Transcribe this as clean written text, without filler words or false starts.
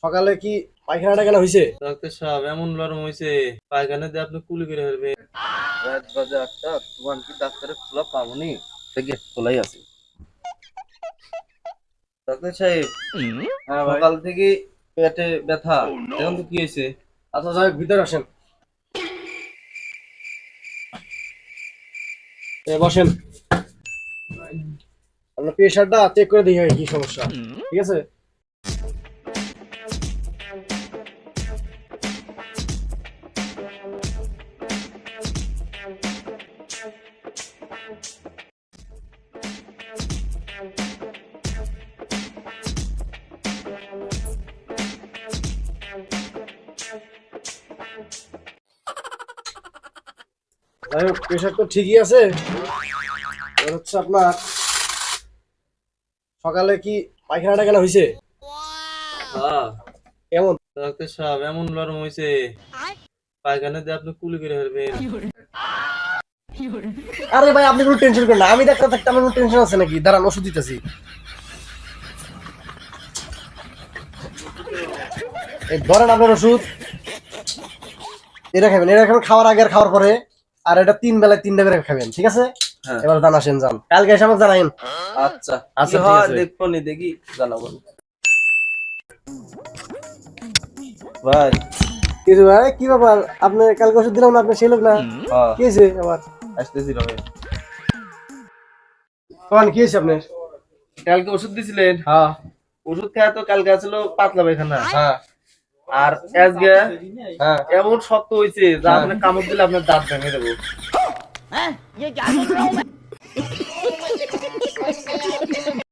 সকালে কি পায়খানা টায়খানা হয়েছে? ডাক্তার সাহেব এমন নরম হয়েছে, পায়খানা দিয়ে আপনি কুলি করে ফেলবে। রাত বাজে 8টা, তোমার কি ডাক্তারের খোলা পাবনি? গেট খোলাই আছে। ডাক্তার সাহেব, হ্যাঁ ভাই। সকাল থেকে পেটে ব্যথা, এখন তো কি হয়েছে? আচ্ছা যাই হোক, ভিতরে আসেন। বসেন। আপনার প্রেশারটা চেক করে দেখি ভাই কি সমস্যা। ঠিক আছে। যাই হোক, প্রেশার তো ঠিকই আছে। এবার হচ্ছে আপনার সকালে কি পায়খানা টায়খানা হয়েছে? হ্যাঁ কেমন? ডাক্তার সাহেব, এমন নরম হয়েছে, পায়খানা দিয়ে আপনি কুলি করে ফেলবেন। আরে ভাই, আপনি কোনো টেনশন করেন না, আমি ডাক্তার থাকতে আমার কোনো টেনশন আছে নাকি? দাঁড়ান, ওষুধ দিতেছি। এই ধরেন আপনার ওষুধ। এটা খাবেন খাওয়ার আগে আর খাওয়ার পরে। আর এটা 3 বেলায় 3টা করে খাবেন, ঠিক আছে? হ্যাঁ এবার দান আসেন, যান, কালকে এসে আমাকে জানাইন। আচ্ছা আচ্ছা, কি ঠিক হয় আছে। দেখবো নি, দেখি জানাবো। ভাই, কিছু ভাই, কি ব্যাপার? আপনি কালকে ওষুধ দিলাম না, আপনি সেই লোক না? হ্যাঁ কি হয়েছে আবার? আসতেছি রবে। কোন কি হয়েছে আপনার? কালকে ওষুধ দিছিলেন, হ্যাঁ। ওষুধ খায় তো কালকে আসলো পাতলা পায়খানা। হ্যাঁ। আর আজকে হ্যাঁ। এমন শক্ত হয়েছে যা হ্যাঁ। আপনি কামড় দিলে আপনার দাঁত ভেঙে দেবো।